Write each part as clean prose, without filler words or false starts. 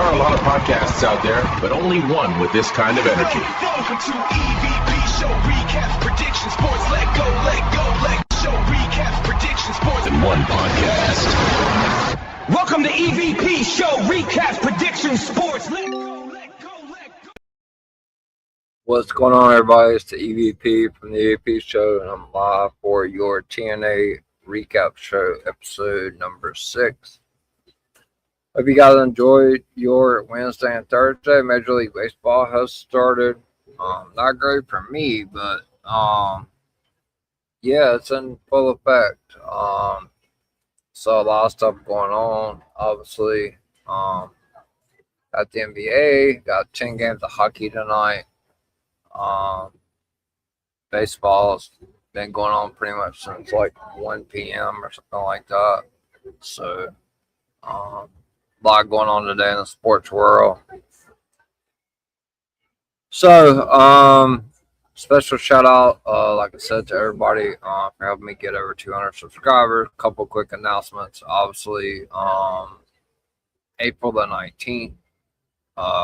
are a lot of podcasts out there, but only one with this kind of energy. Welcome to EVP Show Recaps, Predictions, Sports. Let go, show recaps, predictions, sports. In one podcast. Welcome to EVP Show Recaps, Predictions, Sports. Let go. What's going on, everybody? It's the EVP from the EVP Show, and I'm live for your Tna Recap Show, episode number 6. Hope you guys enjoyed your Wednesday and Thursday. Major League Baseball has started. Not great for me, but yeah, it's in full effect. So a lot of stuff going on. Obviously, at the NBA, got 10 games of hockey tonight. Baseball's been going on pretty much since like 1 p.m. or something like that. So, a lot going on today in the sports world. So, special shout out, like I said, to everybody for helping me get over 200 subscribers. Couple quick announcements. Obviously, April the 19th,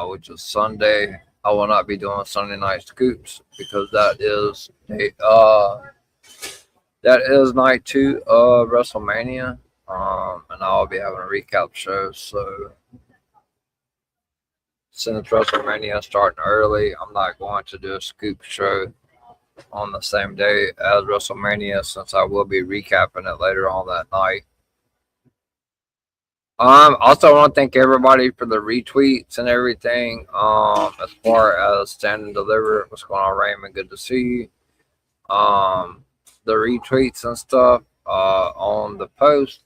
which is Sunday, I will not be doing Sunday night scoops because that is night 2 of WrestleMania, and I'll be having a recap show. So since WrestleMania is starting early, I'm not going to do a scoop show on the same day as WrestleMania, since I will be recapping it later on that night. Also, I want to thank everybody for the retweets and everything. As far as Stand and Deliver, what's going on, Raymond? Good to see you. The retweets and stuff on the post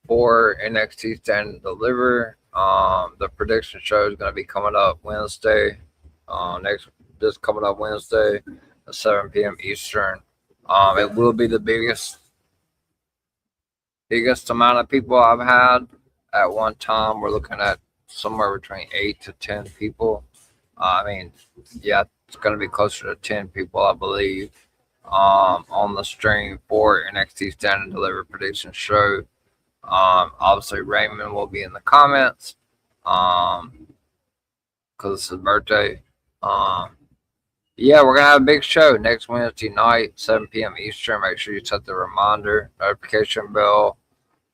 for NXT Stand and Deliver. The prediction show is going to be coming up Wednesday. This coming up Wednesday at 7 p.m. Eastern. It will be the biggest amount of people I've had at one time. We're looking at somewhere between 8 to 10 people. Yeah, it's going to be closer to 10 people, I believe, on the stream for NXT Stand and Deliver prediction show. Obviously, Raymond will be in the comments because it's his birthday. Yeah, we're going to have a big show next Wednesday night, 7 p.m. Eastern. Make sure you set the reminder, notification bell,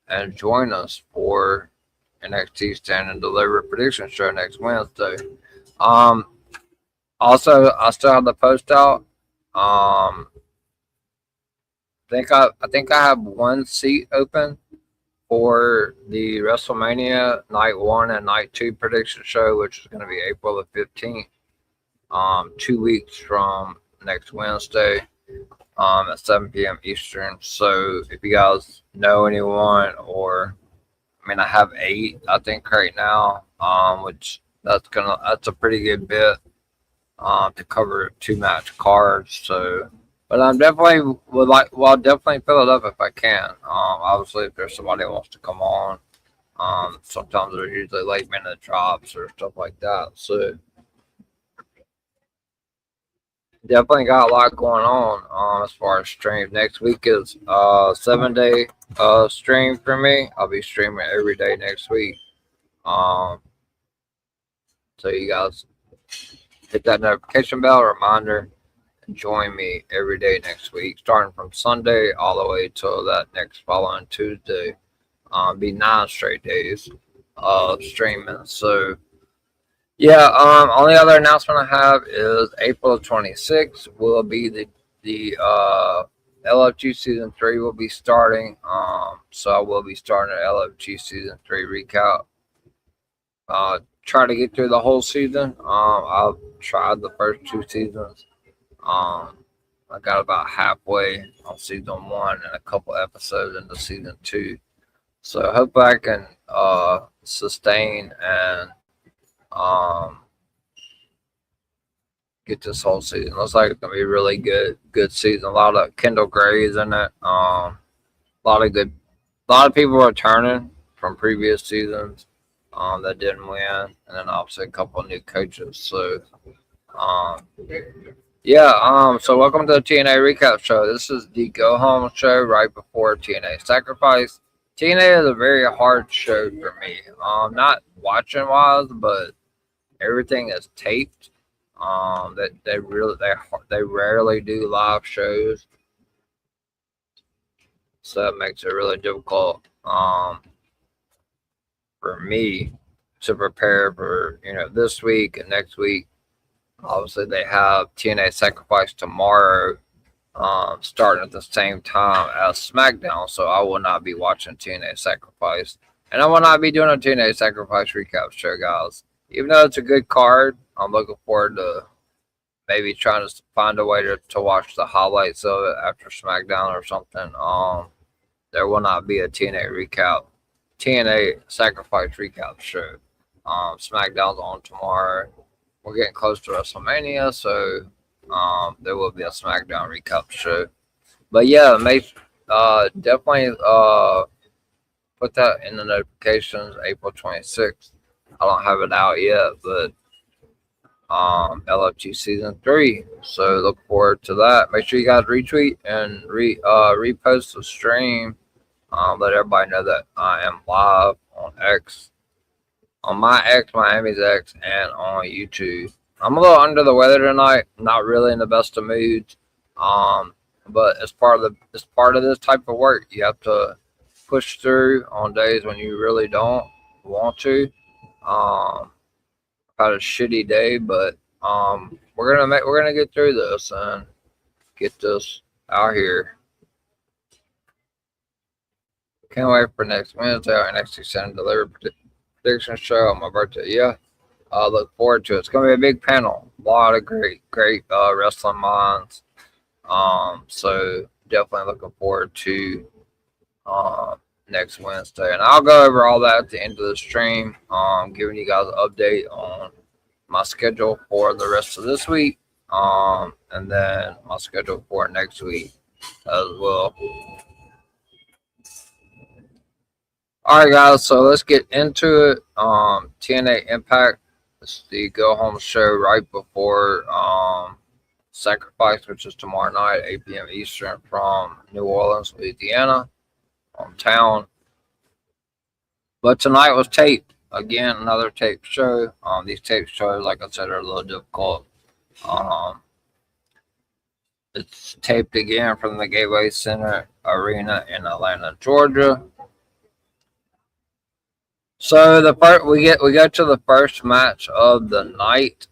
and join us for NXT Stand and Deliver prediction show next Wednesday. Also, I still have the post out. I think I have one seat open for the WrestleMania Night 1 and Night 2 prediction show, which is going to be April the 15th. 2 weeks from next Wednesday. At 7 p.m. Eastern. So if you guys know anyone, or I have 8, I think, right now, which that's a pretty good bit to cover 2 match cards. So, but I'm definitely I'll definitely fill it up if I can. Obviously, if there's somebody who wants to come on, sometimes there's usually late minute drops or stuff like that. So definitely got a lot going on as far as streams. Next week is 7-day stream for me. I'll be streaming every day next week. So you guys hit that notification bell reminder and join me every day next week, starting from Sunday all the way till that next following Tuesday. Be 9 straight days of streaming. So yeah, only other announcement I have is April 26th will be the LFG Season 3 will be starting. So I will be starting an LFG Season 3 recap. Try to get through the whole season. I've tried the first 2 seasons. I got about halfway on Season 1 and a couple episodes into Season 2. So hopefully I can sustain and get this whole season. Looks like it's gonna be a really good season. A lot of Kendall Grays in it. A lot of people returning from previous seasons that didn't win, and then obviously a couple of new coaches. So so welcome to the Tna Recap Show. This is the go home show right before TNA Sacrifice. TNA is a very hard show for me. Not watching wise, but everything is taped. That they rarely do live shows, so it makes it really difficult. For me to prepare for this week and next week. Obviously, they have TNA Sacrifice tomorrow, starting at the same time as SmackDown. So I will not be watching TNA Sacrifice, and I will not be doing a TNA Sacrifice recap show, guys. Even though it's a good card, I'm looking forward to maybe trying to find a way to watch the highlights of it after SmackDown or something. There will not be a TNA Sacrifice recap show. SmackDown's on tomorrow. We're getting close to WrestleMania, so there will be a SmackDown recap show. But yeah, definitely put that in the notifications. April 26th. I don't have it out yet, but LFG Season 3. So look forward to that. Make sure you guys retweet and repost the stream. Let everybody know that I am live on X, on my X, Miami's X, and on YouTube. I'm a little under the weather tonight. Not really in the best of moods. But it's part of this type of work. You have to push through on days when you really don't want to. Had a shitty day, but we're gonna get through this and get this out here. Can't wait for next Wednesday, our NXT Center Delivery Prediction Show on my birthday. Yeah, I look forward to it. It's gonna be a big panel. A lot of great wrestling minds. So definitely looking forward to next Wednesday, and I'll go over all that at the end of the stream. Giving you guys an update on my schedule for the rest of this week, and then my schedule for next week as well. All right, guys, so let's get into it. TNA Impact. It's the go-home show right before Sacrifice, which is tomorrow night, 8 p.m. Eastern from New Orleans, Louisiana, hometown. But tonight was taped. Again, another taped show. These taped shows, like I said, are a little difficult. It's taped again from the Gateway Center Arena in Atlanta, Georgia. So we go to the first match of the night,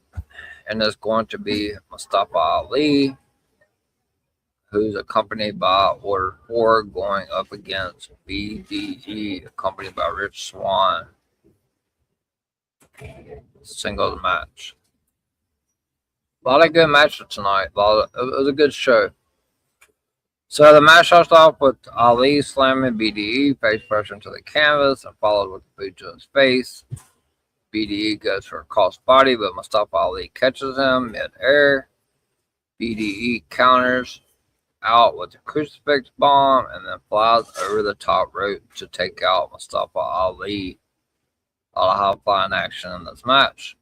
and it's going to be Mustafa Ali, who's accompanied by Order 4, going up against BDE, accompanied by Rich Swann. Singles match. A lot of good matches tonight. It was a good show. So the match starts off with Ali slamming BDE face first into the canvas and followed with the boot to his face. BDE goes for a crossbody, but Mustafa Ali catches him mid-air. BDE counters out with the crucifix bomb and then flies over the top rope to take out Mustafa Ali. A lot of high-flying action in this match.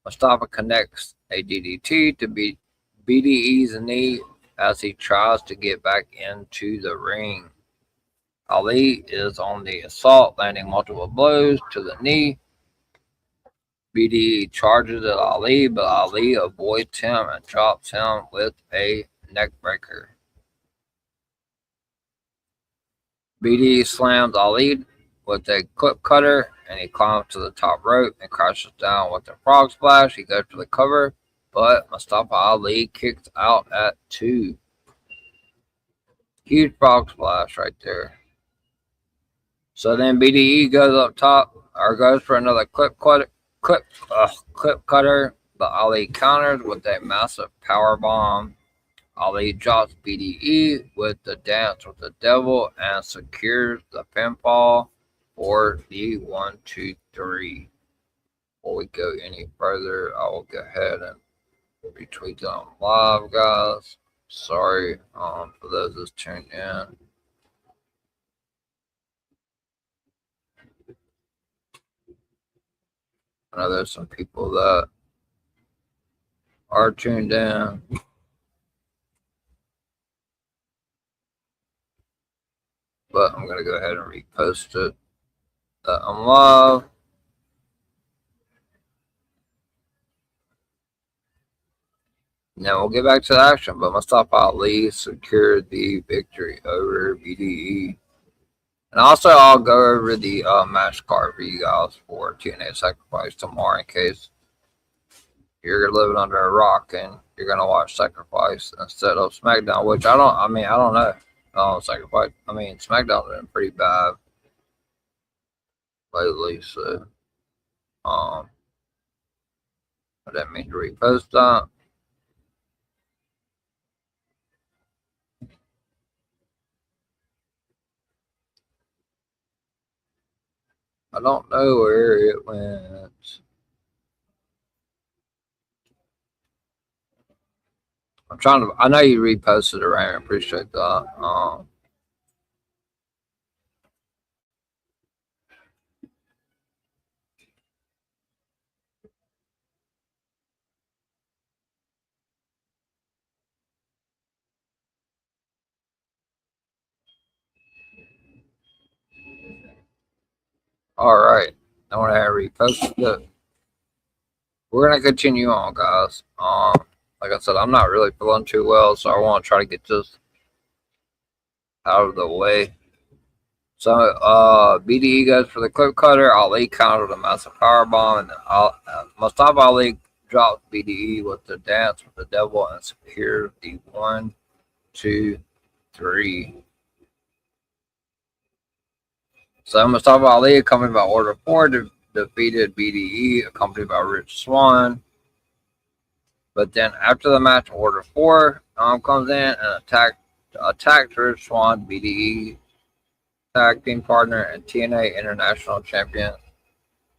Mustafa connects a DDT to BDE's knee as he tries to get back into the ring. Ali is on the assault, landing multiple blows to the knee. BDE charges at Ali, but Ali avoids him and drops him with a neckbreaker. BDE slams Ali with a clip cutter, and he climbs to the top rope and crashes down with a frog splash. He goes for the cover, but Mustafa Ali kicks out at 2. Huge frog splash right there. So then BDE goes up top, or goes for another clip cutter, but Ali counters with a massive power bomb. Ali drops BDE with the Dance with the Devil and secures the pinfall for the 1, 2, 3. Before we go any further, I will go ahead and retweet that on live, guys. Sorry for those that's tuned in. I know there's some people that are tuned in. But I'm I'm gonna go ahead and repost it. I'm live. Now we'll get back to the action, but Mustafa Ali secured the victory over BDE. And also, I'll go over the match card for you guys for TNA Sacrifice tomorrow in case you're living under a rock and you're gonna watch Sacrifice instead of SmackDown, which I don't know. Sacrifice. SmackDown's been pretty bad lately, so I didn't mean to repost that. I don't know where it went. I know you reposted it, right? I appreciate that. All right. I want to repost it. We're gonna continue on, guys. Like I said, I'm not really feeling too well, so I want to try to get this out of the way. So, BDE goes for the clip cutter. Ali countered a massive power bomb, and then Mustafa Ali dropped BDE with the dance with the devil and secured the 1, 2, 3. So Mustafa Ali, accompanied by Order 4, defeated BDE, accompanied by Rich Swann. But then after the match, Order 4 comes in and attacked Rich Swann, BDE tag team partner and TNA International Champion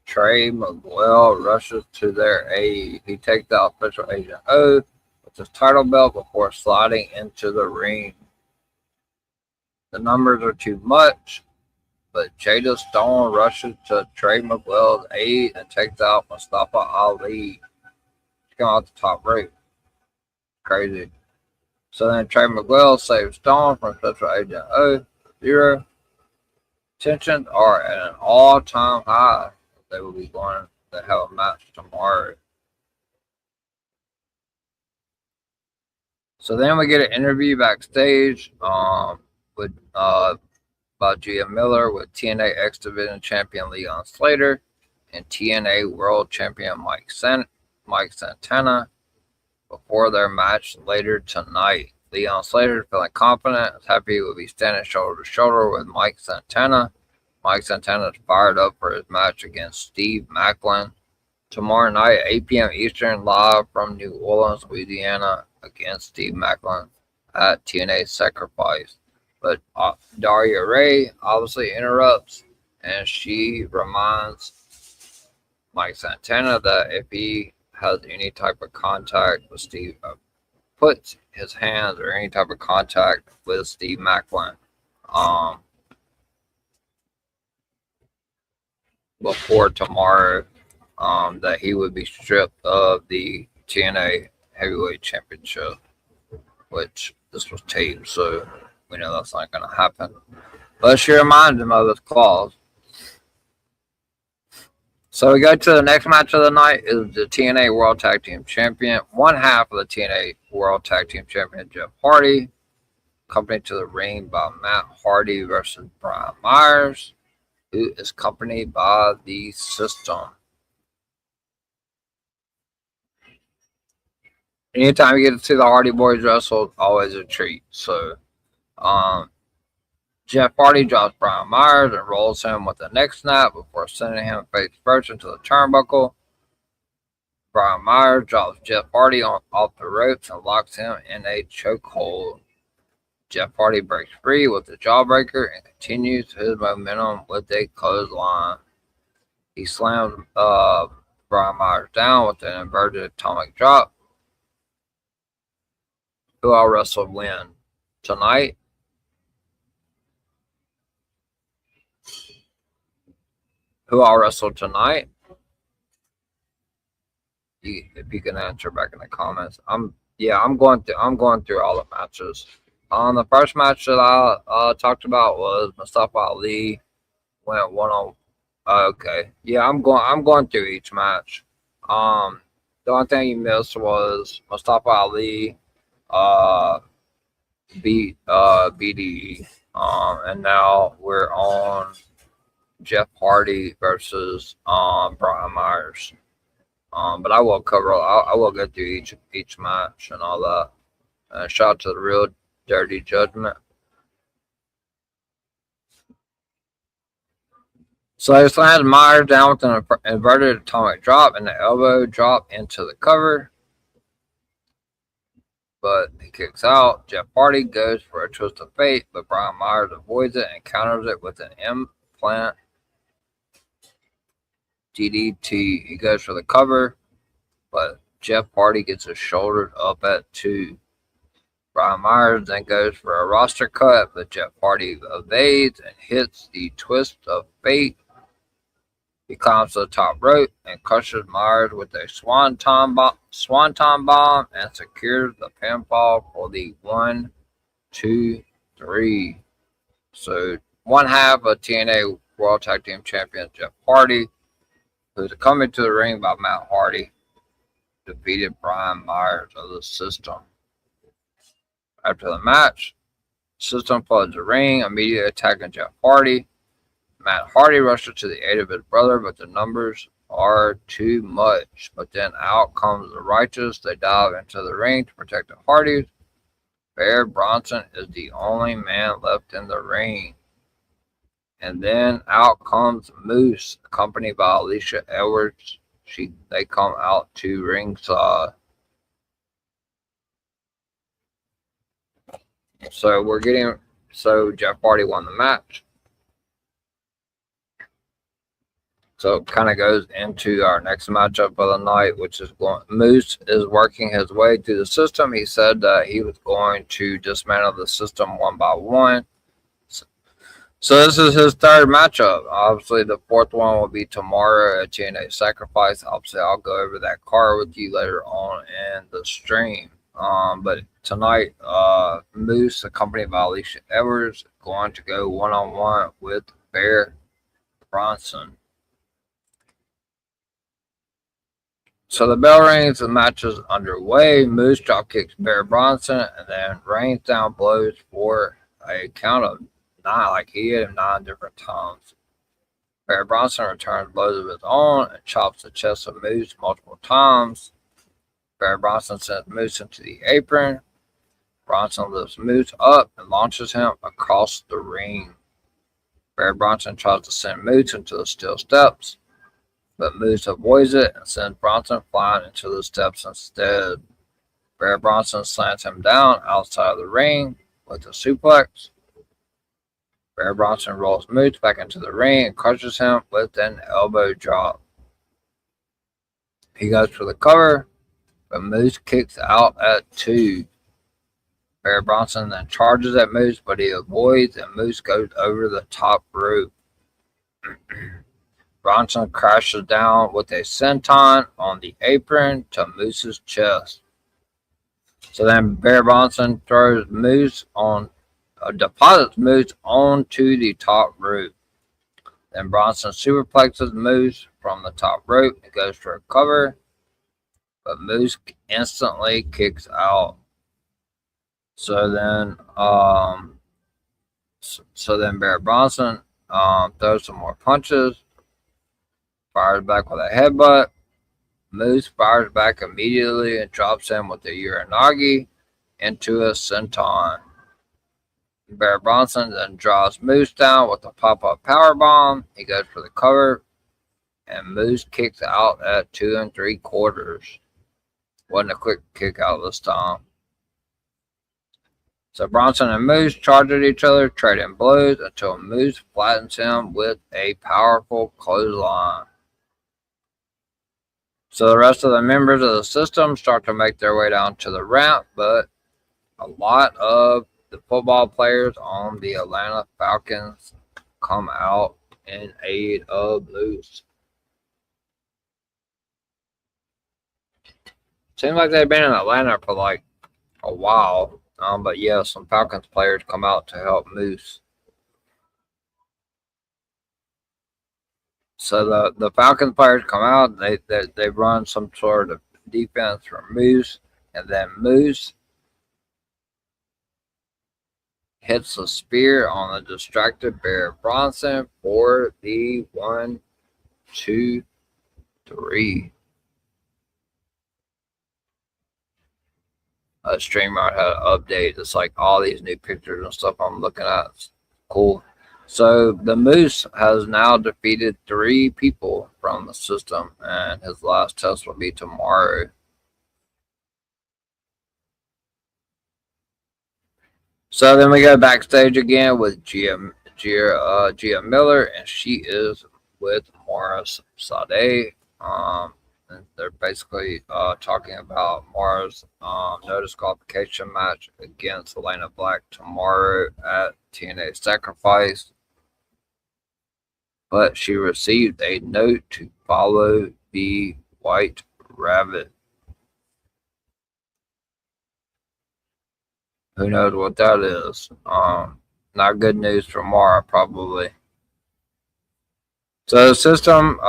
Trey Miguel rushes to their aid. He takes out Special Agent O with his title belt before sliding into the ring. The numbers are too much, but Jada Stone rushes to Trey Miguel's aid and takes out Mustafa Ali. She came out the top rope. Crazy. So then Trey Miguel saves Stone from Special Agent O. Tensions are at an all-time high. They will be going to have a match tomorrow. So then we get an interview backstage with by Gia Miller with TNA X Division Champion Leon Slater and TNA World Champion Mike Santana before their match later tonight. Leon Slater, feeling confident, is happy he will be standing shoulder to shoulder with Mike Santana. Mike Santana is fired up for his match against Steve Maclin tomorrow night at 8 p.m. Eastern, live from New Orleans, Louisiana, against Steve Maclin at TNA Sacrifice. But Daria Ray obviously interrupts, and she reminds Mike Santana that if he has any type of contact with Steve, puts his hands or any type of contact with Steve Maclin before tomorrow, that he would be stripped of the TNA Heavyweight Championship, which this was taped, so we know that's not going to happen. But she reminded him of his clause. So we go to the next match of the night is the TNA World Tag Team Champion, one half of the TNA World Tag Team Champion, Jeff Hardy, accompanied to the ring by Matt Hardy versus Brian Myers, who is accompanied by the System. Anytime you get to see the Hardy Boys wrestle, always a treat. So, Jeff Hardy drops Brian Myers and rolls him with a neck snap before sending him face first into the turnbuckle. Brian Myers drops Jeff Hardy off the ropes and locks him in a chokehold. Jeff Hardy breaks free with the jawbreaker and continues his momentum with a clothesline. He slams Brian Myers down with an inverted atomic drop. Who I'll wrestle win tonight? Who I'll wrestle tonight? If you can answer back in the comments. I'm going through all the matches. The first match that I talked about was Mustafa Ali went one on. Okay, yeah, I'm going through each match. Um, the only thing you missed was Mustafa Ali beat BDE. And now we're on Jeff Hardy versus Brian Myers. But I will cover. I will go through each match and all that. Shout out to the Real Dirty Judgment. So he slams Myers down with an inverted atomic drop and an elbow drop into the cover. But he kicks out. Jeff Hardy goes for a twist of fate, but Brian Myers avoids it and counters it with an implant DDT. He goes for the cover, but Jeff Hardy gets his shoulders up at 2. Brian Myers then goes for a roster cut, but Jeff Hardy evades and hits the twist of fate. He climbs to the top rope and crushes Myers with a swanton bomb and secures the pinfall for the 1, 2, 3. So one half of TNA World Tag Team Champion Jeff Hardy, who's coming to the ring by Matt Hardy, defeated Brian Myers of the System. After the match, System floods the ring, immediately attacking Jeff Hardy. Matt Hardy rushes to the aid of his brother, but the numbers are too much. But then out comes the Righteous. They dive into the ring to protect the Hardys. Bear Bronson is the only man left in the ring. And then out comes Moose, accompanied by Alicia Edwards. They come out to ringside. So Jeff Hardy won the match. So it kind of goes into our next matchup of the night, which is Moose is working his way through the system. He said that he was going to dismantle the system one by one. So this is his third matchup. Obviously, the fourth one will be tomorrow at TNA Sacrifice. Obviously, I'll go over that card with you later on in the stream. But tonight, Moose, accompanied by Alicia Edwards, going to go one-on-one with Bear Bronson. So the bell rings, the match is underway. Moose drop kicks Bear Bronson and then rains down blows for a count of 9, like he hit him 9 different times. Bear Bronson returns blows of his own and chops the chest of Moose multiple times. Bear Bronson sends Moose into the apron. Bronson lifts Moose up and launches him across the ring. Bear Bronson tries to send Moose into the steel steps, but Moose avoids it and sends Bronson flying into the steps instead. Bear Bronson slams him down outside of the ring with a suplex. Bear Bronson rolls Moose back into the ring and crushes him with an elbow drop. He goes for the cover, but Moose kicks out at 2. Bear Bronson then charges at Moose, but he avoids and Moose goes over the top rope. Bronson crashes down with a senton on the apron to Moose's chest. So then Bear Bronson throws Moose on, deposits Moose onto the top rope. Then Bronson superplexes Moose from the top rope and goes for a cover, but Moose instantly kicks out. So then Bear Bronson throws some more punches, fires back with a headbutt. Moose fires back immediately and drops him with a Uranagi into a senton. Bear Bronson then draws Moose down with a pop-up powerbomb. He goes for the cover, and Moose kicks out at 2 3/4. Wasn't a quick kick out this time. So Bronson and Moose charge at each other, trading blows until Moose flattens him with a powerful clothesline. So the rest of the members of the system start to make their way down to the ramp, but a lot of the football players on the Atlanta Falcons come out in aid of Moose. Seems like they've been in Atlanta for like a while. But yeah, some Falcons players come out to help Moose. So the Falcons players come out. They run some sort of defense for Moose, and then Moose hits a spear on the distracted Bear Bronson for the 1, 2, 3. StreamYard had an update. It's like all these new pictures and stuff I'm looking at. It's cool. So the Moose has now defeated 3 people from the system, and his last test will be tomorrow. So then we go backstage again with Gia Miller, and she is with Morris Sade. And they're basically talking about Mara's no disqualification match against Elena Black tomorrow at TNA Sacrifice. But she received a note to follow the White Rabbit. Who knows what that is? Not good news for Mara, probably. So the system,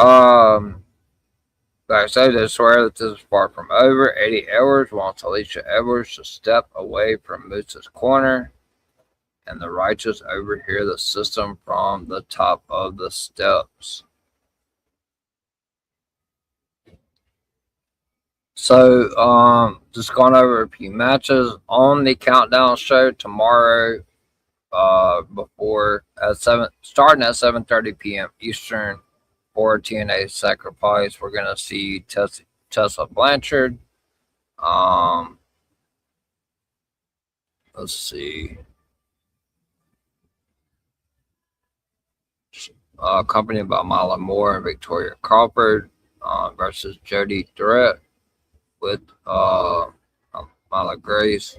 like I said, they swear that this is far from over. Eddie Edwards wants Alicia Edwards to step away from Moose's corner, and the Righteous overhear the system from the top of the steps. So, just going over a few matches on the Countdown show tomorrow. Starting at 7:30 p.m. Eastern for TNA Sacrifice, we're gonna see Tessa Blanchard. Let's see. Accompanied by Mila Moore and Victoria Crawford versus Jody Threat with Mila Grace.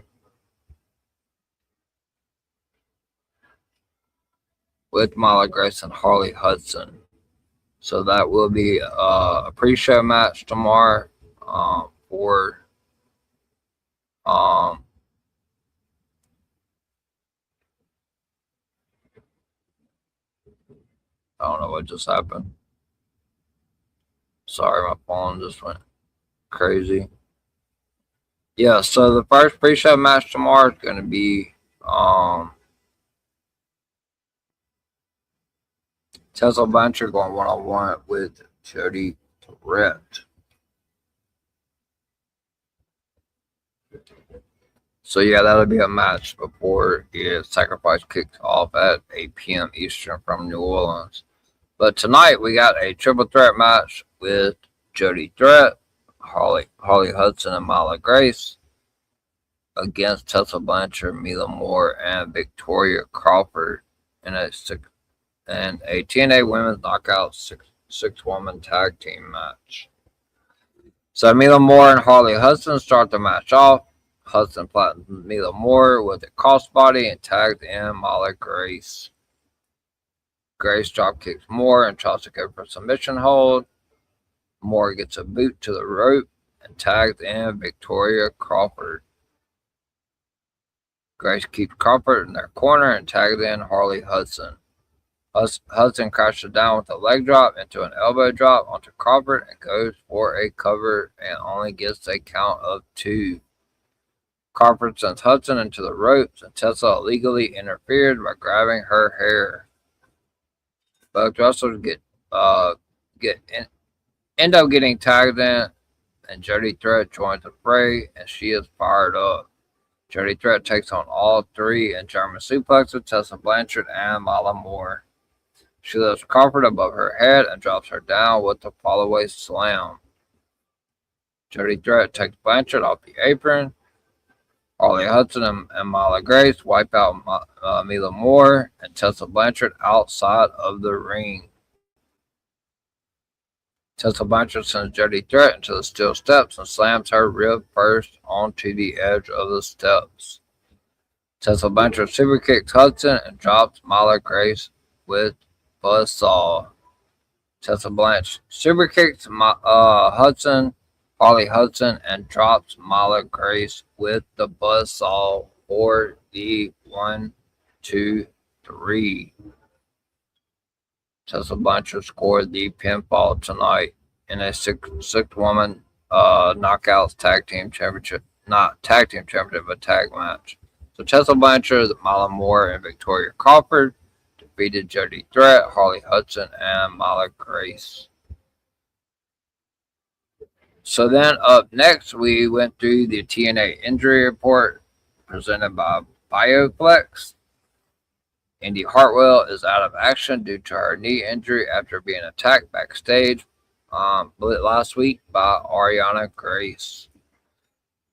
With Mila Grace and Harley Hudson. So that will be a pre-show match tomorrow for I don't know what just happened. Sorry, my phone just went crazy. Yeah, so the first pre-show match tomorrow is going to be Tessa Blanchard going one-on-one with Jody Threat. So yeah, that'll be a match before the Sacrifice kicks off at 8 p.m. Eastern from New Orleans. But tonight we got a triple threat match with Jody Threat, Harley Hudson, and Mila Grace against Tessa Blanchard, Mila Moore, and Victoria Crawford in a TNA Women's Knockout six-woman tag team match. So Mila Moore and Harley Hudson start the match off. Hudson flattened Mila Moore with a crossbody and tagged in Mila Grace. Grace drop kicks Moore and tries to go for a submission hold. Moore gets a boot to the rope and tags in Victoria Crawford. Grace keeps Crawford in their corner and tags in Harley Hudson. Hudson crashes down with a leg drop into an elbow drop onto Crawford and goes for a cover and only gets a count of 2. Crawford sends Hudson into the ropes and Tessa illegally interfered by grabbing her hair. Both wrestlers end up getting tagged in, and Jody Threat joins the fray, and she is fired up. Jody Threat takes on all 3 and German suplexes Tessa Blanchard and Mila Moore. She lifts Crawford above her head and drops her down with the fallaway slam. Jody Threat takes Blanchard off the apron. Harley Hudson and Mila Grace wipe out Mila Moore and Tessa Blanchard outside of the ring. Tessa Blanchard sends Jody Threat into the steel steps and slams her rib first onto the edge of the steps. Tessa Blanchard super kicks Hudson and drops Mila Grace with buzzsaw. Tessa Blanchard super kicks Harley Hudson, and drops Mila Grace with the buzzsaw for the 1, 2, 3. Tessa Blanchard scored the pinfall tonight in a six-woman knockouts tag team championship. Not tag team championship, but tag match. So Tessa Blanchard, Mala Moore, and Victoria Crawford defeated Jody Threat, Harley Hudson, and Mala Grace. So then up next, we went through the TNA injury report presented by Bioflex. Indy Hartwell is out of action due to her knee injury after being attacked backstage last week by Ariana Grace.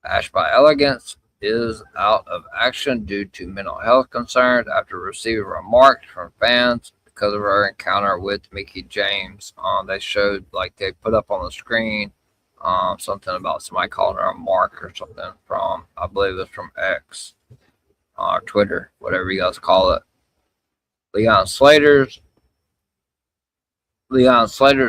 Ash by Elegance is out of action due to mental health concerns after receiving remarks from fans because of her encounter with Mickie James. They showed, like, they put up on the screen something about somebody calling her a mark or something from, I believe it's from X or Twitter, whatever you guys call it. Leon Slater's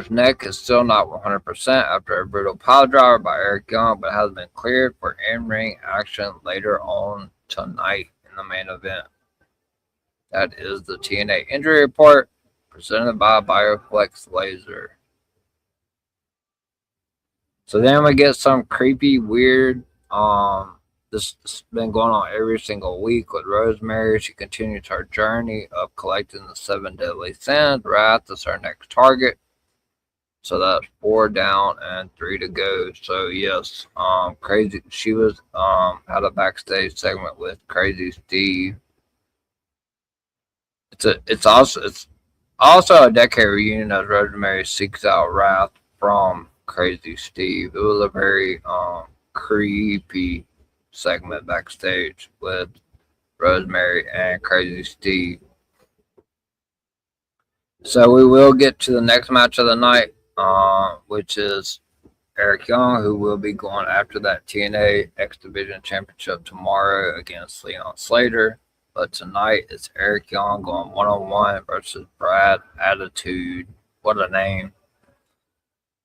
neck is still not 100% after a brutal pile driver by Eric Young, but has been cleared for in-ring action later on tonight in the main event. That is the TNA injury report presented by Bioflex Laser. So then we get some creepy, weird, this has been going on every single week with Rosemary. She continues her journey of collecting the 7 deadly sins. Wrath is her next target. So that's 4 down and 3 to go. So yes, Crazy. She was had a backstage segment with Crazy Steve. It's also a decade reunion as Rosemary seeks out Wrath from Crazy Steve. It was a very creepy segment backstage with Rosemary and Crazy Steve. So we will get to the next match of the night, which is Eric Young, who will be going after that TNA X Division Championship tomorrow against Leon Slater. But tonight it's Eric Young going one-on-one versus Brad Attitude. What a name.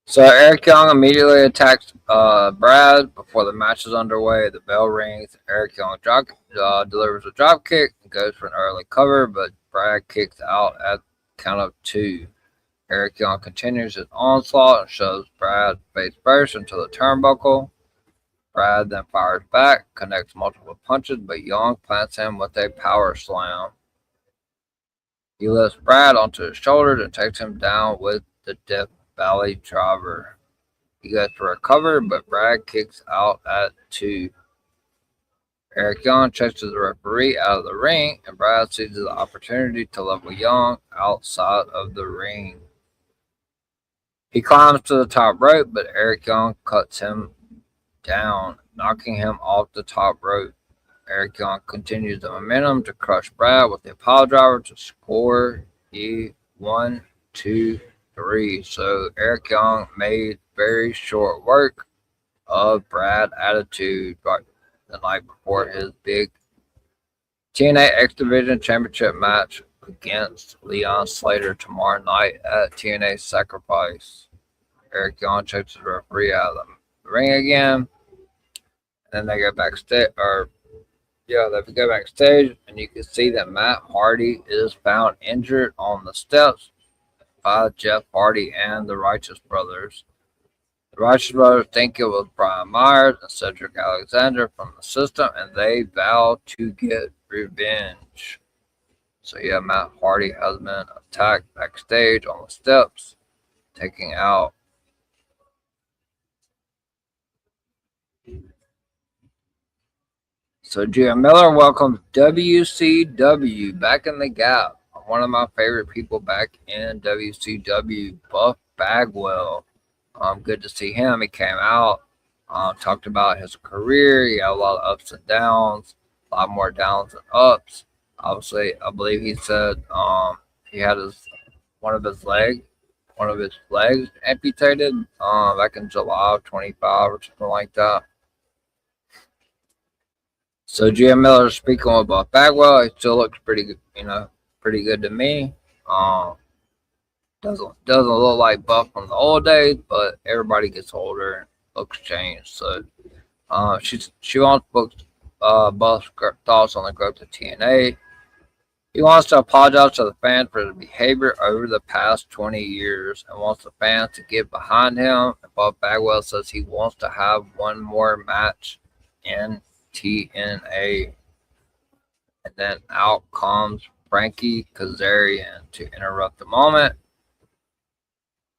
So Eric Young immediately attacks Brad before the match is underway. The bell rings. Eric Young delivers a drop kick and goes for an early cover, but Brad kicks out at count of 2. Eric Young continues his onslaught and shoves Brad face first into the turnbuckle. Brad then fires back, connects multiple punches, but Young plants him with a power slam. He lifts Brad onto his shoulders and takes him down with the Death Valley driver. He goes for a cover, but Brad kicks out at 2. Eric Young chases the referee out of the ring, and Brad seizes the opportunity to level Young outside of the ring. He climbs to the top rope, but Eric Young cuts him down, knocking him off the top rope. Eric Young continues the momentum to crush Brad with a pile driver to score the 1, 2, 3. So Eric Young made very short work of Brad Attitude right the night before his big TNA X Division Championship match against Leon Slater tomorrow night at TNA Sacrifice. Eric Young checks the referee out of the ring again. And then they go backstage, they go backstage, and you can see that Matt Hardy is found injured on the steps by Jeff Hardy and the Righteous Brothers. The Righteous Brothers think it was Brian Myers and Cedric Alexander from the system, and they vow to get revenge. So yeah, Matt Hardy has been attacked backstage on the steps, taking out So Gia Miller welcomes WCW back in the gap. One of my favorite people back in WCW, Buff Bagwell. Good to see him. He came out, talked about his career. He had a lot of ups and downs, a lot more downs than ups. Obviously, I believe he said he had one of his legs amputated back in July of 25 or something like that. So Gia Miller speaking about Bagwell, he still looks pretty good, pretty good to me. Doesn't look like Buff from the old days, but everybody gets older and looks change. So she wants Buff's thoughts on the growth of TNA. He wants to apologize to the fans for his behavior over the past 20 years and wants the fans to get behind him. Buff Bagwell says he wants to have one more match in TNA. And then out comes Frankie Kazarian to interrupt the moment.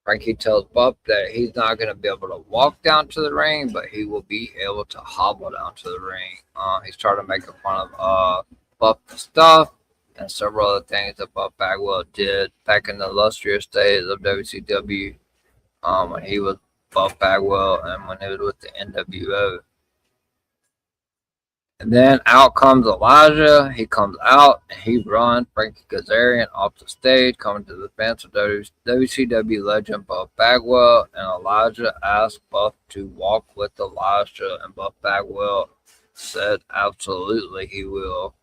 Frankie tells Buff that he's not going to be able to walk down to the ring, but he will be able to hobble down to the ring. He's trying to make fun of Buff's stuff and several other things that Buff Bagwell did back in the illustrious days of WCW when he was Buff Bagwell and when he was with the NWO. And then out comes Elijah. He comes out and he runs Frankie Kazarian off the stage, coming to the defense of WCW legend Buff Bagwell. And Elijah asked Buff to walk with Elijah, and Buff Bagwell said absolutely he will.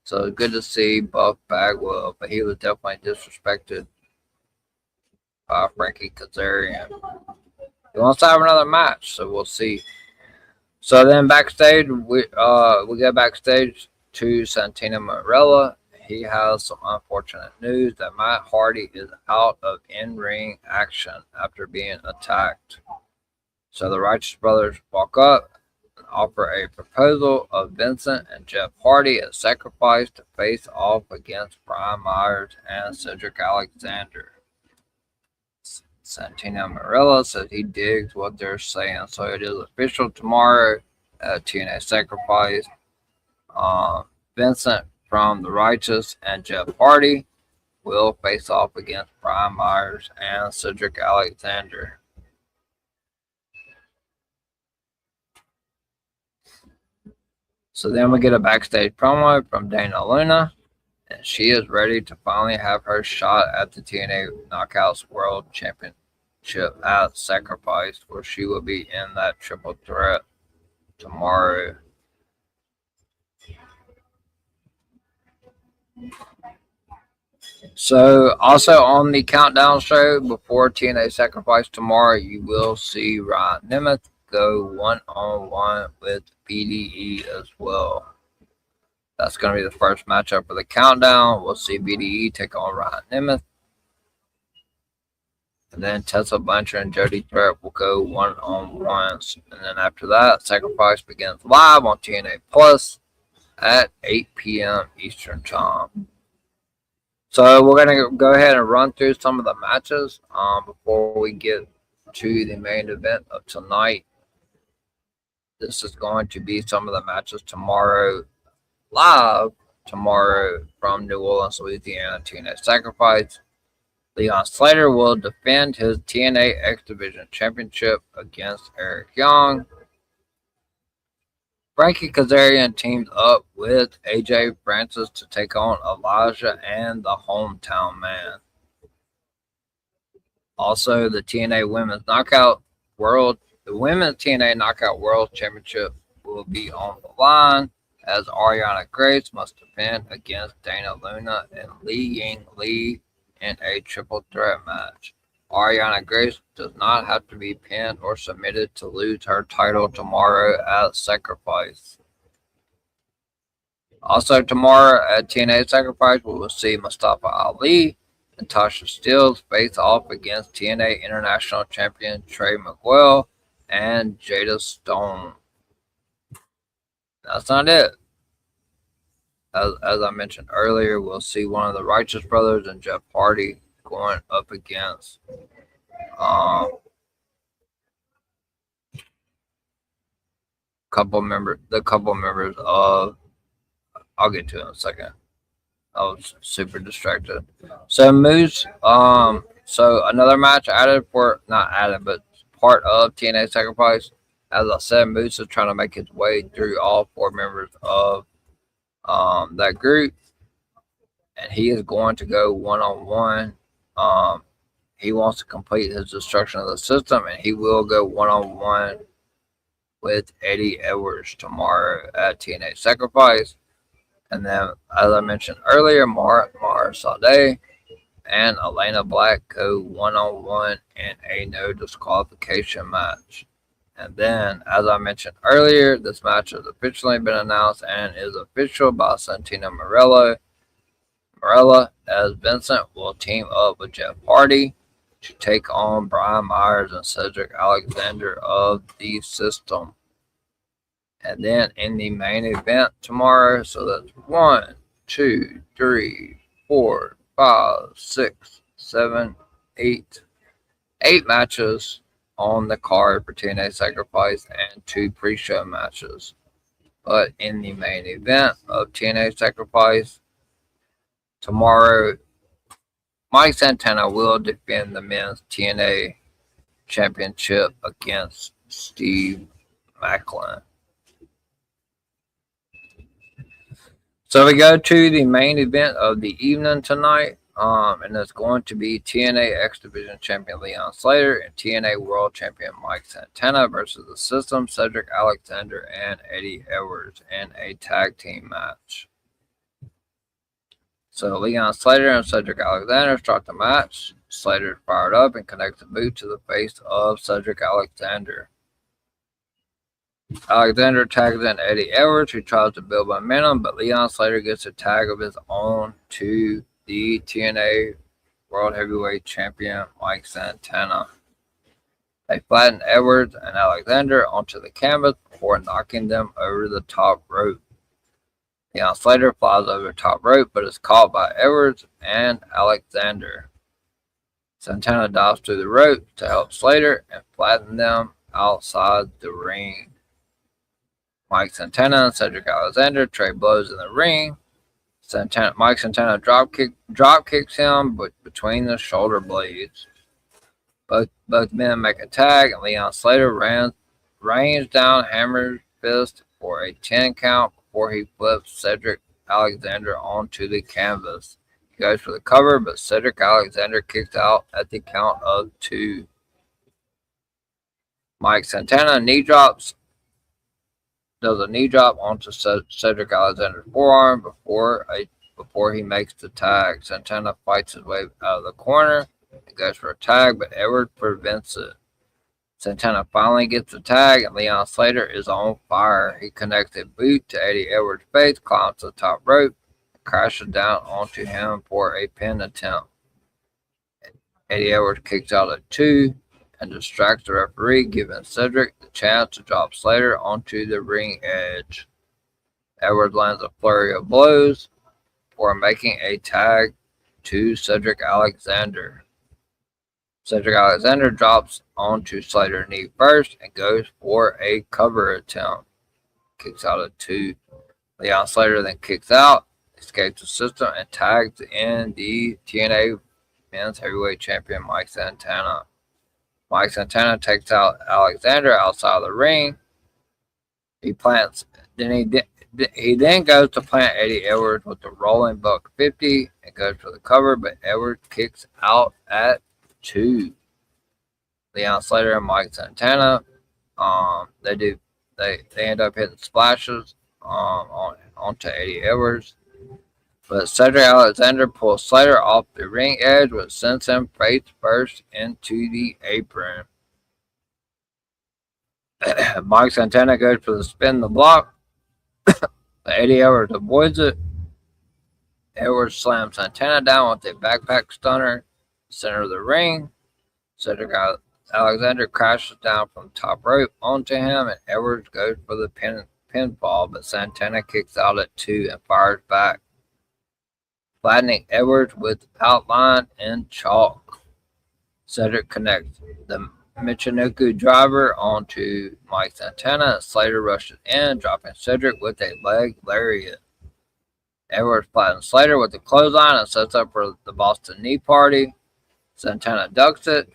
So it's good to see Buff Bagwell, but he was definitely disrespected by Frankie Kazarian. He wants to have another match, so we'll see. So then backstage, we get backstage to Santino Marella. He has some unfortunate news that Matt Hardy is out of in-ring action after being attacked. So the Righteous Brothers walk up and offer a proposal of Vincent and Jeff Hardy as sacrifice to face off against Brian Myers and Cedric Alexander. Santino Marella says he digs what they're saying, so it is official tomorrow at TNA Sacrifice. Vincent from the Righteous and Jeff Hardy will face off against Brian Myers and Cedric Alexander. So then we get a backstage promo from Dana Luna, and she is ready to finally have her shot at the TNA Knockouts World Championship at Sacrifice, where she will be in that triple threat tomorrow. So also on the countdown show before TNA Sacrifice tomorrow, you will see Ryan Nemeth go one-on-one with BDE as well. That's going to be the first matchup for the countdown. We'll see BDE take on Ryan Nemeth. And then Tessa Blanchard and Jody Threat will go one-on-ones. And then after that, Sacrifice begins live on TNA Plus at 8 p.m. Eastern Time. So we're going to go ahead and run through some of the matches before we get to the main event of tonight. This is going to be some of the matches tomorrow, live tomorrow from New Orleans, Louisiana, TNA Sacrifice. Leon Slater will defend his TNA X Division Championship against Eric Young. Frankie Kazarian teams up with AJ Francis to take on Elijah and the Hometown Man. Also, the Women's TNA Knockout World Championship will be on the line as Ariana Grace must defend against Dana Luna and Li Ying Li in a triple threat match. Ariana Grace does not have to be pinned or submitted to lose her title tomorrow at Sacrifice. Also tomorrow at TNA Sacrifice, we will see Mustafa Ali and Tasha Steelz face off against TNA International Champion Trey Miguel and Jada Stone. That's not it. As I mentioned earlier, we'll see one of the Righteous Brothers and Jeff Hardy going up against couple members of, I'll get to it in a second. I was super distracted. So Moose, so another match but part of TNA Sacrifice. As I said, Moose is trying to make his way through all four members of that group, and he is going to go one-on-one. He wants to complete his destruction of the system, and he will go one-on-one with Eddie Edwards tomorrow at TNA Sacrifice. And then, as I mentioned earlier, Mara Sade and Elena Black go one-on-one in a no disqualification match. And then, as I mentioned earlier, this match has officially been announced and is official by Santino Marella, as Vincent will team up with Jeff Hardy to take on Brian Myers and Cedric Alexander of the System. And then in the main event tomorrow, so that's 1, 2, 3, 4, 5, 6, 7, 8. 8 matches on the card for TNA Sacrifice and 2 pre-show matches. But in the main event of TNA Sacrifice tomorrow, Mike Santana will defend the men's TNA championship against Steve Macklin. So we go to the main event of the evening tonight, and it's going to be TNA X Division Champion Leon Slater and TNA World Champion Mike Santana versus the System, Cedric Alexander and Eddie Edwards in a tag team match. So Leon Slater and Cedric Alexander start the match. Slater is fired up and connects a boot to the face of Cedric Alexander. Alexander tags in Eddie Edwards, who tries to build momentum, but Leon Slater gets a tag of his own to the TNA World Heavyweight Champion Mike Santana. They flatten Edwards and Alexander onto the canvas before knocking them over the top rope. Leon Slater flies over the top rope, but is caught by Edwards and Alexander. Santana dives through the rope to help Slater and flatten them outside the ring. Mike Santana and Cedric Alexander trade blows in the ring. Mike Santana drop kicks him between the shoulder blades. Both men make a tag, and Leon Slater rains down Hammer's fist for a 10 count before he flips Cedric Alexander onto the canvas. He goes for the cover, but Cedric Alexander kicks out at the count of 2. Mike Santana does a knee drop onto Cedric Alexander's forearm before he makes the tag. Santana fights his way out of the corner and goes for a tag, but Edwards prevents it. Santana finally gets the tag, and Leon Slater is on fire. He connects a boot to Eddie Edwards' face, climbs the top rope, and crashes down onto him for a pin attempt. Eddie Edwards kicks out at 2 and distracts the referee, giving Cedric the chance to drop Slater onto the ring edge. Edwards lands a flurry of blows before making a tag to Cedric Alexander. Cedric Alexander drops onto Slater's knee first and goes for a cover attempt. Kicks out at 2. Leon Slater then kicks out, escapes the system, and tags in the TNA Men's Heavyweight Champion Mike Santana. Mike Santana takes out Alexander outside the ring. He then goes to plant Eddie Edwards with the rolling buck 50 and goes for the cover, but Edwards kicks out at 2. Leon Slater and Mike Santana, they end up hitting splashes onto Eddie Edwards. But Cedric Alexander pulls Slater off the ring edge, which sends him face first into the apron. Mike Santana goes for the spin the block. Eddie Edwards avoids it. Edwards slams Santana down with a backpack stunner, center of the ring. Cedric Alexander crashes down from top rope onto him, and Edwards goes for the pinfall, but Santana kicks out at 2 and fires back, flattening Edwards with outline and chalk. Cedric connects the Michinoku driver onto Mike Santana, and Slater rushes in, dropping Cedric with a leg lariat. Edwards flattens Slater with the clothesline and sets up for the Boston Knee Party. Santana ducks it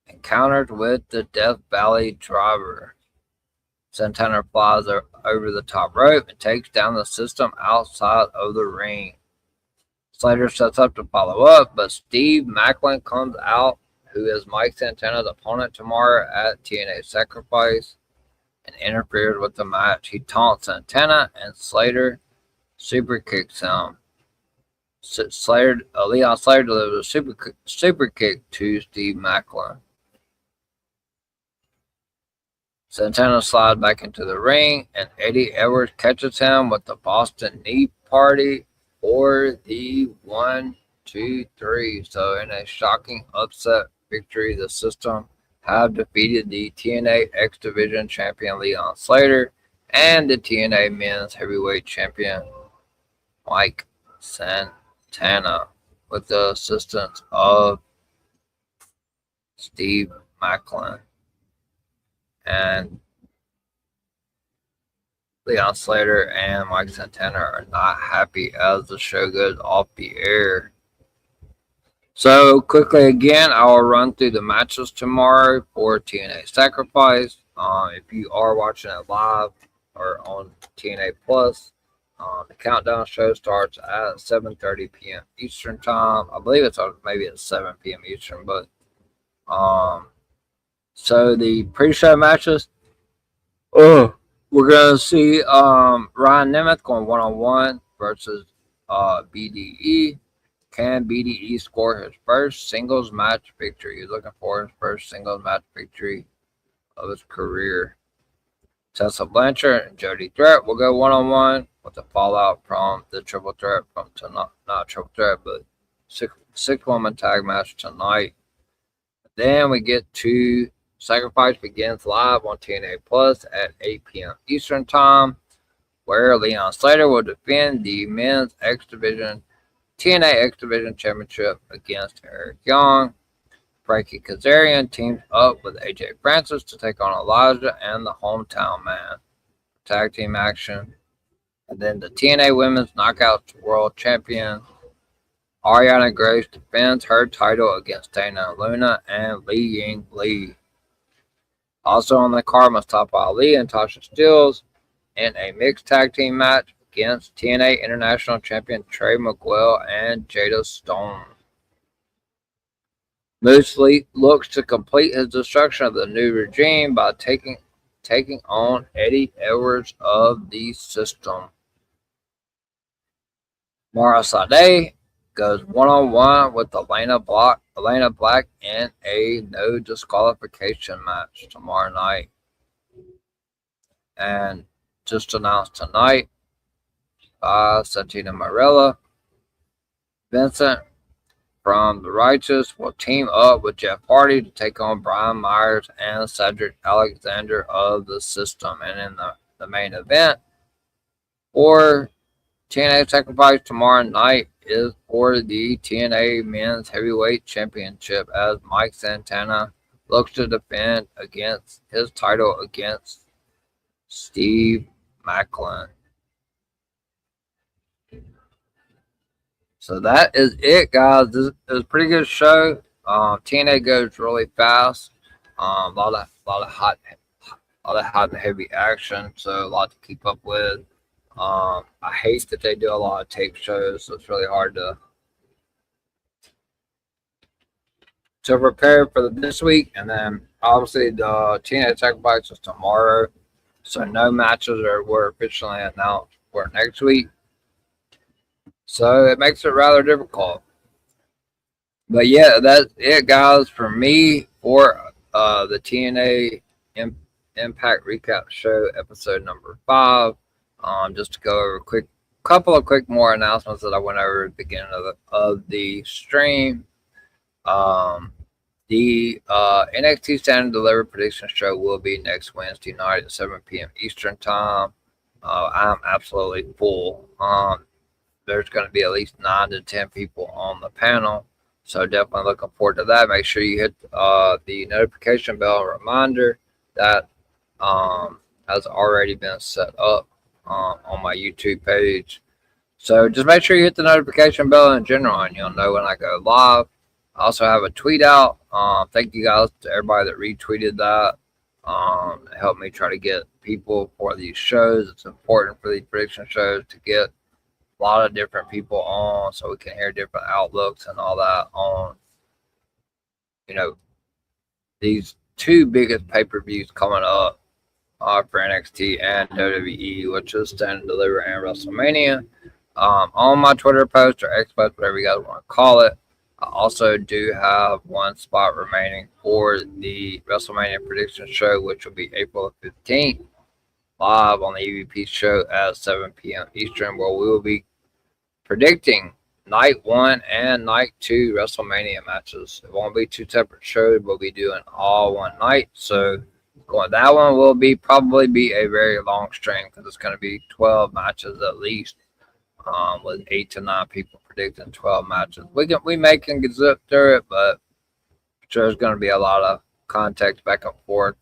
and counters with the Death Valley driver. Santana flies over the top rope and takes down the system outside of the ring. Slater sets up to follow up, but Steve Macklin comes out, who is Mike Santana's opponent tomorrow at TNA Sacrifice, and interferes with the match. He taunts Santana, and Slater super kicks him. Leon Slater delivers a super kick to Steve Macklin. Santana slides back into the ring, and Eddie Edwards catches him with the Boston Knee Party for the 1, 2, 3. So, in a shocking upset victory, the System have defeated the TNA X Division champion Leon Slater and the TNA Men's Heavyweight Champion Mike Santana with the assistance of Steve Macklin. And Leon Slater and Mike Santana are not happy as the show goes off the air. So quickly again, I will run through the matches tomorrow for TNA Sacrifice. If you are watching it live or on TNA Plus, the countdown show starts at 7:30 p.m. Eastern time. I believe it's maybe at 7 p.m. Eastern, but so the pre-show matches. We're gonna see Ryan Nemeth going 1-on-1 versus BDE. Can BDE score his first singles match victory? He's looking for his first singles match victory of his career. Tessa Blanchard and Jody Threat will go 1-on-1 with the fallout from the triple threat from tonight. Not triple threat, but six-woman tag match tonight. Then we get to Sacrifice begins live on TNA Plus at 8 p.m. Eastern Time, where Leon Slater will defend the Men's X Division TNA X Division Championship against Eric Young. Frankie Kazarian teams up with AJ Francis to take on Elijah and the Hometown Man. Tag team action. And then the TNA Women's Knockouts World Champion Ariana Grace defends her title against Dana Luna and Li Ying Lee. Also on the card, Mustafa Ali and Tasha Steelz in a mixed tag team match against TNA International Champion Trey Miguel and Jada Stone. Moose Lee looks to complete his destruction of the new regime by taking on Eddie Edwards of the System. Mara Sade goes 1-on-1 with Elena Black in a no disqualification match tomorrow night. And just announced tonight by Santina Marella, Vincent from The Righteous will team up with Jeff Hardy to take on Brian Myers and Cedric Alexander of the System. And in the main event for TNA Sacrifice tomorrow night is for the TNA Men's Heavyweight Championship as Mike Santana looks to defend against his title against Steve Macklin. So that is it, guys. This is a pretty good show. TNA goes really fast. A lot of hot and heavy action. So a lot to keep up with. I hate that they do a lot of tape shows, so it's really hard to prepare for this week. And then obviously the TNA Sacrifice is tomorrow, so no matches were officially announced for next week. So it makes it rather difficult. But yeah, that's it, guys, for me for the TNA Impact Recap Show episode number 5. Just to go over a couple of quick more announcements that I went over at the beginning of the stream. The NXT Stand and Deliver prediction show will be next Wednesday night at 7 p.m. Eastern Time. I'm absolutely full. There's going to be at least 9 to 10 people on the panel, so definitely looking forward to that. Make sure you hit the notification bell reminder that has already been set up on my YouTube page. So just make sure you hit the notification bell in general, and you'll know when I go live. I also have a tweet out. Thank you guys to everybody that retweeted that. It helped me try to get people for these shows. It's important for these prediction shows to get a lot of different people on so we can hear different outlooks and all that on, these two biggest pay-per-views coming up for NXT and WWE, which is Stand and Deliver and WrestleMania. On my Twitter post or X post, whatever you guys want to call it, I also do have one spot remaining for the WrestleMania prediction show, which will be April 15th, live on the EVP show at 7 p.m. Eastern, where we will be predicting night 1 and night 2 WrestleMania matches. It won't be two separate shows. We'll be doing all one night. So that one will probably be a very long stream because it's going to be 12 matches at least, with 8 to 9 people predicting 12 matches. We may can zip through it, but there's going to be a lot of context back and forth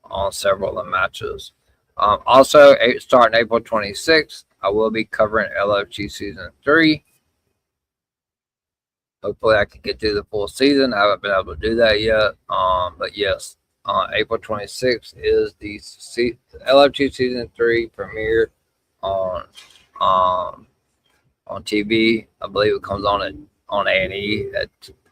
on several of the matches. Also, starting April 26th, I will be covering LFG Season 3. Hopefully, I can get through the full season. I haven't been able to do that yet. But yes, April 26th is the LFG Season 3 premiere on TV. I believe it comes on A&E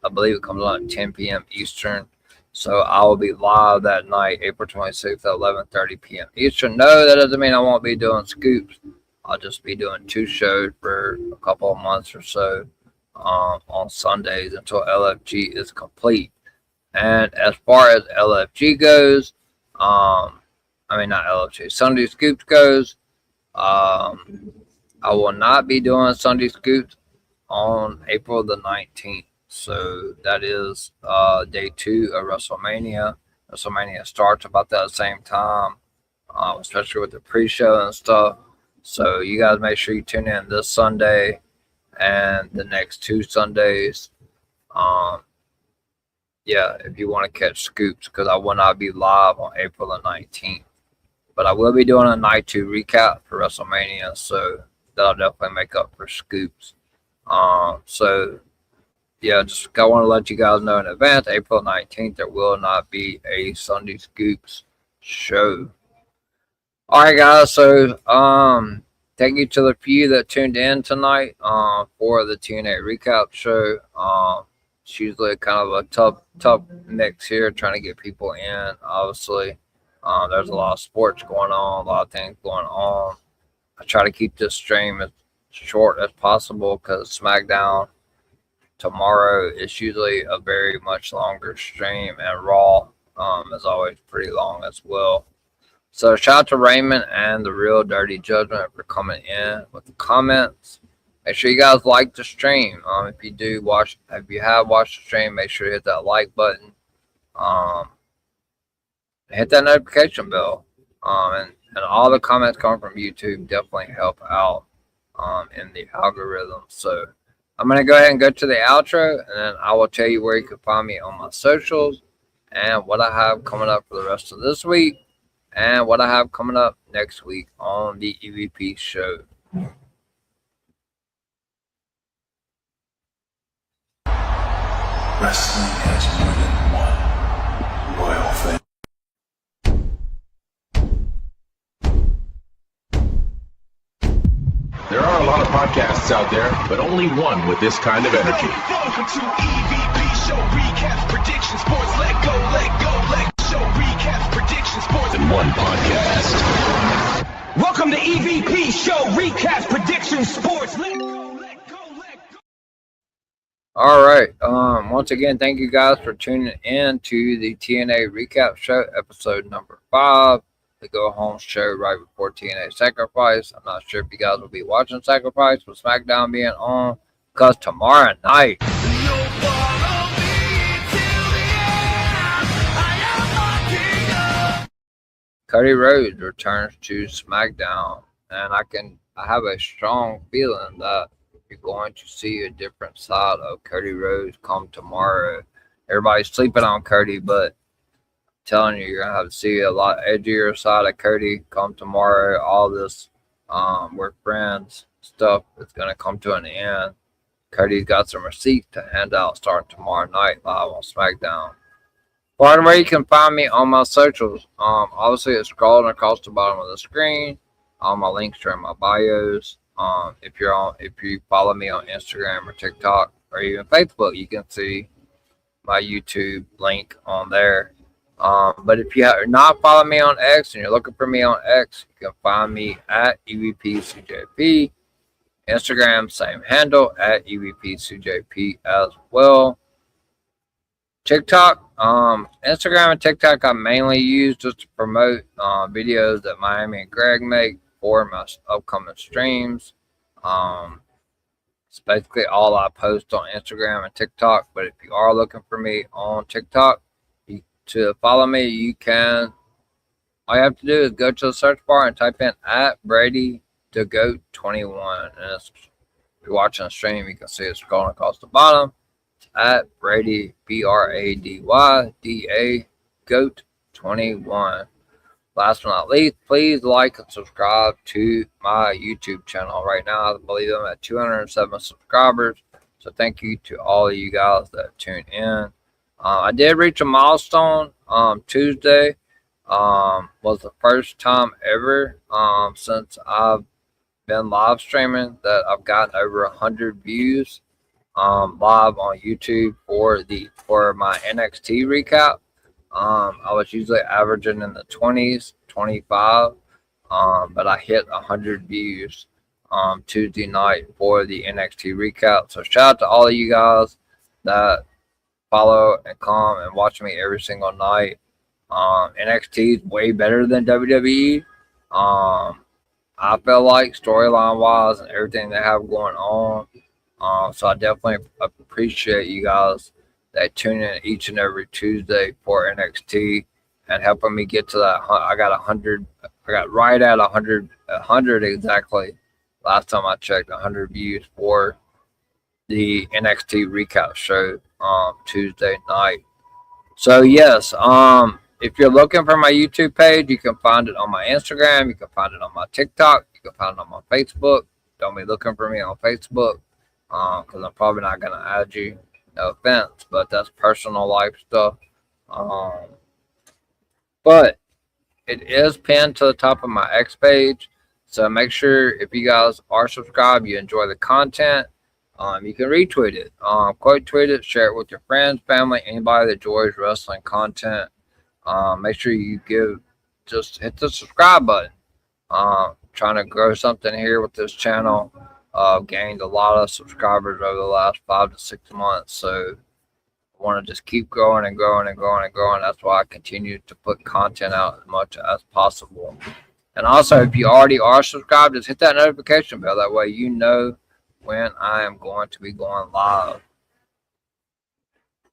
I believe it comes on at 10 p.m. Eastern. So I will be live that night, April 26th at 11:30 p.m. Eastern. No, that doesn't mean I won't be doing scoops. I'll just be doing 2 shows for a couple of months or so on Sundays until LFG is complete. And as far as LFG goes, not LFG, Sunday Scoops goes, I will not be doing Sunday Scoops on April the 19th. So that is day 2 of WrestleMania. WrestleMania starts about that same time, especially with the pre-show and stuff. So you guys make sure you tune in this Sunday and the next 2 Sundays. If you want to catch scoops, because I will not be live on April the 19th. But I will be doing a night 2 recap for WrestleMania, so that'll definitely make up for scoops. Just I want to let you guys know in advance, April 19th, there will not be a Sunday Scoops show. Alright guys, so thank you to the few that tuned in tonight for the Tna Recap Show. It's usually kind of a tough mix here, trying to get people in, obviously. There's a lot of sports going on, a lot of things going on. I try to keep this stream as short as possible because SmackDown tomorrow is usually a very much longer stream, and Raw is always pretty long as well. So shout out to Raymond and the Real Dirty Judgment for coming in with the comments. Make sure you guys like the stream. If you have watched the stream, make sure to hit that like button. Hit that notification bell. And all the comments coming from YouTube definitely help out in the algorithm. So I'm going to go ahead and go to the outro, and then I will tell you where you can find me on my socials and what I have coming up for the rest of this week and what I have coming up next week on the EVP show. Wrestling has more than one royal family. There are a lot of podcasts out there, but only one with this kind of energy. Welcome to EVP Show Recap Prediction Sports. Let go, show recap prediction sports In one podcast. Welcome to EVP Show Recap Prediction Sports. Let go. All right. Once again, thank you guys for tuning in to the Tna Recap Show, episode number 5. The go home show right before TNA Sacrifice. I'm not sure if you guys will be watching Sacrifice with SmackDown being on, because tomorrow night Cody Rhodes returns to SmackDown, and I have a strong feeling that you're going to see a different side of Cody Rhodes come tomorrow. Everybody's sleeping on Cody, but telling you, you're gonna have to see a lot edgier side of Cody come tomorrow. All this we're friends stuff is gonna come to an end. Cody's got some receipts to hand out starting tomorrow night live on SmackDown. Find where you can find me on my socials. Obviously it's scrolling across the bottom of the screen. All my links are in my bios. If you follow me on Instagram or TikTok or even Facebook, you can see my YouTube link on there. But if you are not following me on X and you're looking for me on X, you can find me at EVPCJP. Instagram, same handle at EVP2JP as well. TikTok, Instagram and TikTok I mainly use just to promote videos that Miami and Greg make for my upcoming streams. It's basically all I post on Instagram and TikTok. But if you are looking for me on TikTok, to follow me, you can. All you have to do is go to the search bar and type in at Brady the Goat 21. And if you're watching a stream, you can see it scrolling across the bottom. It's at Brady BRADYDA Goat 21. Last but not least, please like and subscribe to my YouTube channel. Right now, I believe I'm at 207 subscribers. So thank you to all of you guys that tune in. I did reach a milestone Tuesday. Was the first time ever since I've been live streaming that I've gotten over 100 views live on YouTube for my NXT recap. I was usually averaging in the 20s, 25, but I hit 100 views Tuesday night for the NXT recap. So shout out to all of you guys that follow and come and watch me every single night. NXT is way better than WWE. I feel like storyline wise and everything they have going on. So I definitely appreciate you guys that tune in each and every Tuesday for NXT and helping me get to that. I got 100. I got right at 100 exactly. Last time I checked, 100 views for the NXT recap show Tuesday night. So yes, if you're looking for my YouTube page, you can find it on my Instagram. You can find it on my TikTok. You can find it on my Facebook. Don't be looking for me on Facebook because I'm probably not going to add you. No offense, but that's personal life stuff. But it is pinned to the top of my X page. So make sure if you guys are subscribed, you enjoy the content. You can retweet it, quote tweet it, share it with your friends, family, anybody that enjoys wrestling content. Make sure you just hit the subscribe button. Trying to grow something here with this channel. Gained a lot of subscribers over the last 5 to 6 months. So I want to just keep growing and growing and growing and growing. That's why I continue to put content out as much as possible. And also, if you already are subscribed, just hit that notification bell. That way you know when I am going to be going live.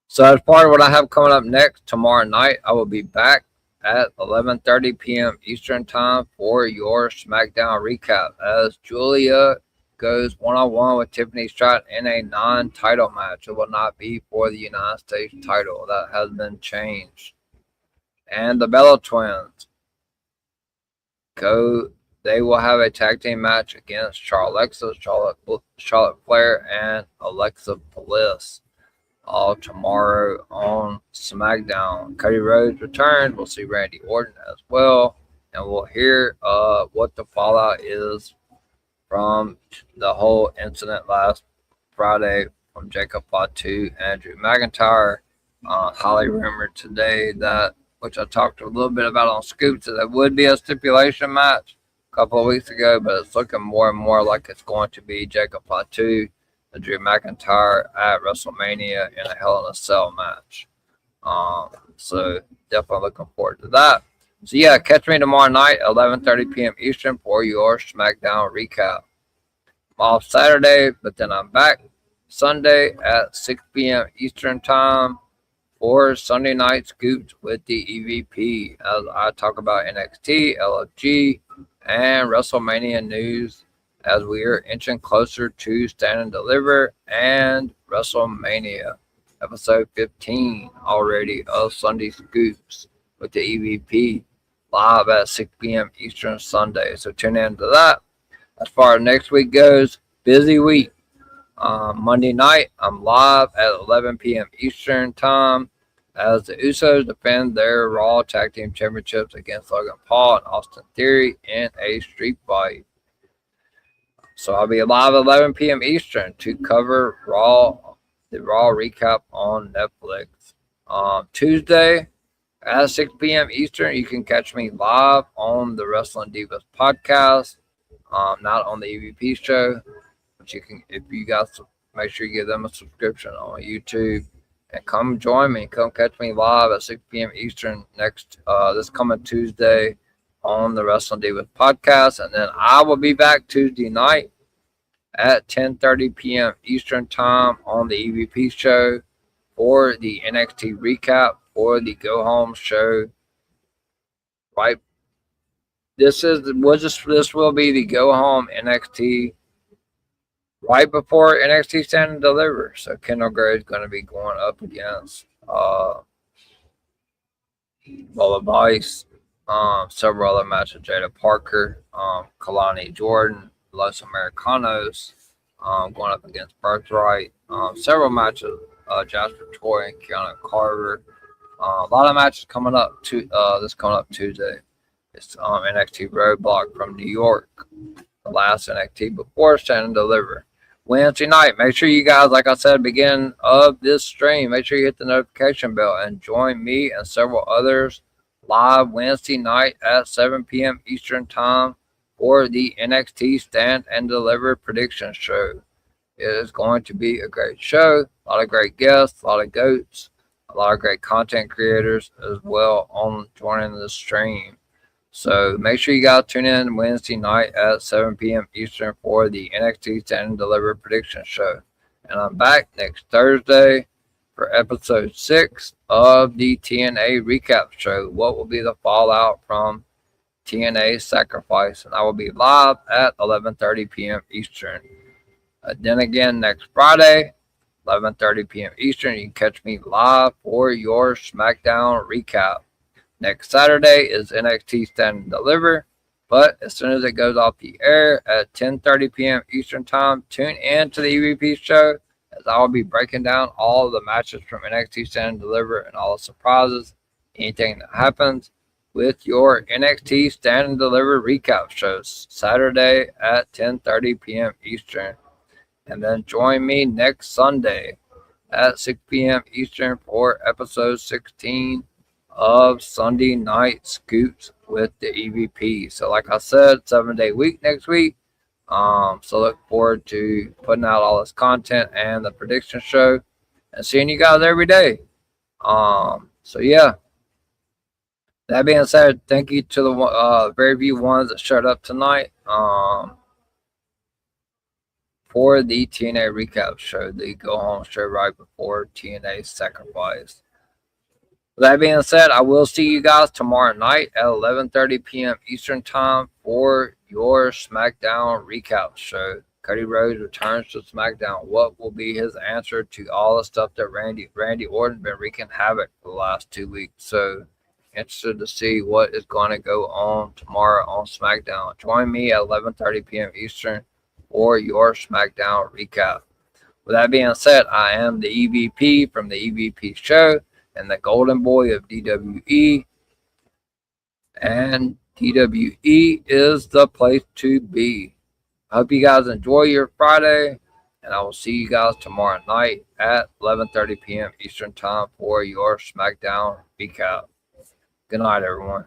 So as part of what I have coming up next, tomorrow night, I will be back at 11:30 p.m. Eastern Time for your SmackDown recap as Julia goes one-on-one with Tiffany Stratton in a non-title match. It will not be for the United States title. That has been changed. And the Bella Twins they will have a tag team match against Charlotte Flair and Alexa Bliss all tomorrow on SmackDown. Cody Rhodes returns. We'll see Randy Orton as well. And we'll hear what the fallout is from the whole incident last Friday from Jacob Fatu and Drew McIntyre. Highly rumored today that, which I talked a little bit about on Scoops, that would be a stipulation match a couple of weeks ago, but it's looking more and more like it's going to be Jacob Fatu and Drew McIntyre at WrestleMania in a Hell in a Cell match. So definitely looking forward to that. So yeah, catch me tomorrow night at 11:30 p.m. Eastern for your SmackDown recap. I'm off Saturday, but then I'm back Sunday at 6 p.m. Eastern Time for Sunday Night Scoops with the EVP as I talk about NXT, LFG, and WrestleMania news as we are inching closer to Stand and Deliver and WrestleMania. Episode 15 already of Sunday Scoops with the EVP live at 6 p.m. Eastern Sunday. So tune in to that. As far as next week goes, busy week. Monday night, I'm live at 11 p.m. Eastern Time as the Usos defend their Raw Tag Team Championships against Logan Paul and Austin Theory in a street fight. So I'll be live at 11 p.m. Eastern to cover the Raw recap on Netflix. Tuesday at 6 p.m. Eastern, you can catch me live on the Wrestling Divas podcast, not on the EVP show. But you can, if you guys make sure you give them a subscription on YouTube, and come join me. Come catch me live at 6 p.m. Eastern this coming Tuesday on the Wrestling Divas podcast, and then I will be back Tuesday night at 10:30 p.m. Eastern time on the EVP show for the NXT recap or the go home show. Right, this will be the go home NXT right before NXT Stand and Deliver. So Kendall Gray is going to be going up against Lola Vice, several other matches, Jada Parker, Kalani Jordan, Los Americanos, going up against Birthright, several matches, Jasper Troy and Keanu Carter. A lot of matches coming up this coming up Tuesday. It's NXT Roadblock from New York, the last NXT before Stand and Deliver. Wednesday night, make sure you guys, like I said, beginning of this stream, make sure you hit the notification bell and join me and several others live Wednesday night at 7 p.m. Eastern time for the NXT Stand and Deliver prediction show. It is going to be a great show, a lot of great guests, a lot of GOATs, a lot of great content creators as well on joining the stream. So make sure you guys tune in Wednesday night at 7 p.m. Eastern for the NXT Stand and Deliver prediction show. And I'm back next Thursday for episode 6 of the TNA Recap Show. What will be the fallout from TNA Sacrifice? And I will be live at 11:30 p.m. Eastern. Then again, next Friday, 11:30 p.m. Eastern, you can catch me live for your SmackDown recap. Next Saturday is NXT Stand and Deliver, but as soon as it goes off the air at 10:30 p.m. Eastern time, tune in to the EVP show as I will be breaking down all of the matches from NXT Stand and Deliver and all the surprises, anything that happens with your NXT Stand and Deliver recap shows Saturday at 10:30 p.m. Eastern. And then join me next Sunday at 6 p.m. Eastern for episode 16 of Sunday Night Scoops with the EVP. So like I said, 7-day week next week. So look forward to putting out all this content and the prediction show and seeing you guys every day. So yeah. That being said, thank you to the very few ones that showed up tonight for the TNA Recap Show, the go home show right before TNA Sacrifice. That being said, I will see you guys tomorrow night at 11:30 p.m. Eastern time for your SmackDown recap show. Cody Rhodes returns to SmackDown. What will be his answer to all the stuff that Randy Orton's been wreaking havoc for the last 2 weeks? So interested to see what is going to go on tomorrow on SmackDown. Join me at 11:30 p.m. Eastern for your SmackDown recap. With that being said, I am the EVP from the EVP show and the golden boy of DWE. And DWE is the place to be. I hope you guys enjoy your Friday, and I will see you guys tomorrow night at 11:30 p.m. Eastern time for your SmackDown recap. Good night, everyone.